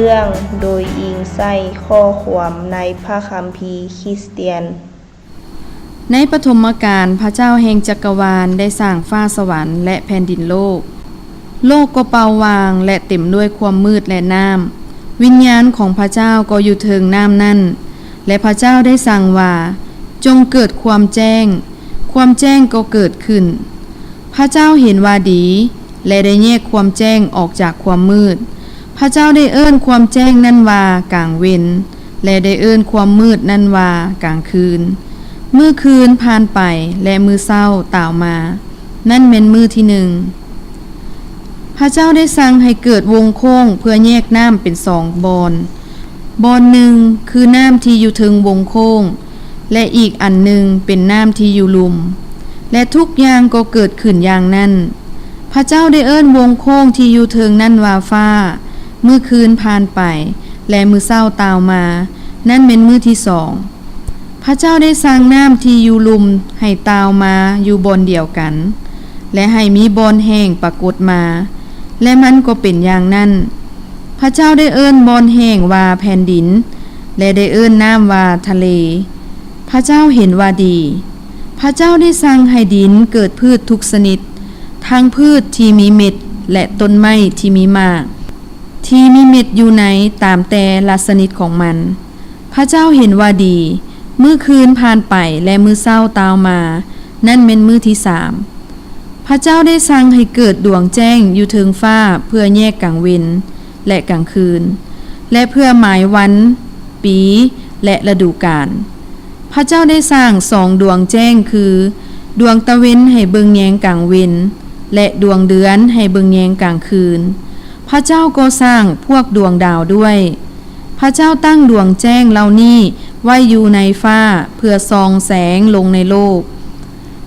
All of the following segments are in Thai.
เรื่องโดยอิงใส่ข้อความในพระคัมภีร์คริสเตียนในปฐมกาลพระเจ้าแห่งจักรวาลได้สร้างฟ้าสวรรค์และแผ่นดินโลกก็เปล่าวางและเต็มด้วยความมืดและน้ำวิญญาณของพระเจ้าก็อยู่เทิงน้ำนั่นและพระเจ้าได้สั่งว่าจงเกิดความแจ้งก็เกิดขึ้นพระเจ้าเห็นว่าดีและได้แยกความแจ้งออกจากความมืดพระเจ้าได้เอิ้นความแจ้งนั้นว่ากลางเวรและได้เอิ้นความมืดนั้นว่ากลางคืนมื้อคืนผ่านไปและมื้อเช้าต่าวมานั่นเป็นมื้อที่หนึ่งพระเจ้าได้สั่งให้เกิดวงโค้งเพื่อแยกน้ำเป็น2 บอนหนึ่งคือน้ำที่อยู่ถึงวงโค้งและอีกอันหนึ่งเป็นน้ำที่อยู่ลุ่มและทุกอย่างก็เกิดขึ้นอย่างนั้นพระเจ้าได้เอิ้นวงโค้งที่อยู่ถึงนั้นว่าฟ้ามื้อคืนผ่านไปและมื้อเช้าต่าวมานั่นเป็นมื้อที่2พระเจ้าได้สร้างน้ำที่อยู่ลุ่มให้ต่าวมาอยู่บอนเดียวกันและให้มีบอนแห้งปรากฏมาและมันก็เป็นอย่างนั้นพระเจ้าได้เอิ้นบอนแห้งว่าแผ่นดินและได้เอิ้นน้ำว่าทะเลพระเจ้าเห็นว่าดีพระเจ้าได้สั่งให้ดินเกิดพืชทุกชนิดทั้งพืชที่มีเม็ดและต้นไม้ที่มีหมากที่มีเม็ดอยู่ในตามแต่ละชนิดของมันพระเจ้าเห็นว่าดีมื้อคืนผ่านไปและมื้อเช้าต่าวมานั่นเป็นมื้อที่3พระเจ้าได้สั่งให้เกิดดวงแจ้งอยู่เทิงฟ้าเพื่อแยกกลางเวรและกลางคืนและเพื่อหมายวันปีและฤดูกาลพระเจ้าได้สร้าง2 ดวงแจ้งคือดวงตะเวนให้เบิ่งแยงกลางเวรและดวงเดือนให้เบิ่งแยงกลางคืนพระเจ้าก็สร้างพวกดวงดาวด้วยพระเจ้าตั้งดวงแจ้งเหล่านี้ไว้อยู่ในฟ้าเพื่อส่องแสงลงในโลก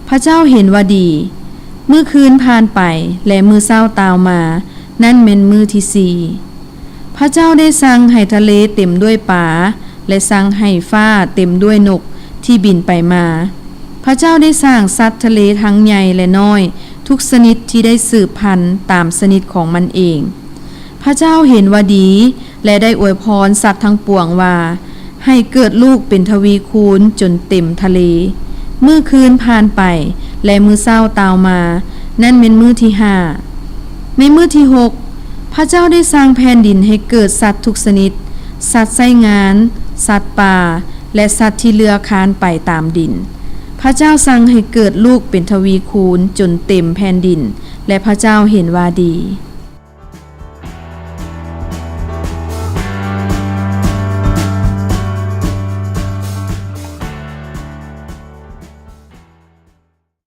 พระเจ้าเห็นว่าดีมื้อคืนผ่านไปและมื้อเช้าต่าวมานั่นเป็นมื้อที่4พระเจ้าได้สั่งให้ทะเลเต็มด้วยปลาและสั่งให้ฟ้าเต็มด้วยนกที่บินไปมาพระเจ้าได้สร้างสัตว์ทะเลทั้งใหญ่และน้อยทุกชนิดที่ได้สืบพันธุ์ตามชนิดของมันเองพระเจ้าเห็นว่าดีและได้อวยพรสัตว์ทั้งปวงว่าให้เกิดลูกเป็นทวีคูณจนเต็มทะเลมื้อคืนผ่านไปและมื้อเช้าต่าวมานั่นเป็นมื้อที่5ในมื้อที่6พระเจ้าได้สร้างแผ่นดินให้เกิดสัตว์ทุกชนิดสัตว์ไส้งานสัตว์ป่าและสัตว์ที่เลื้อยคลานไปตามดินพระเจ้าสั่งให้เกิดลูกเป็นทวีคูณจนเต็มแผ่นดินและพระเจ้าเห็นว่าดี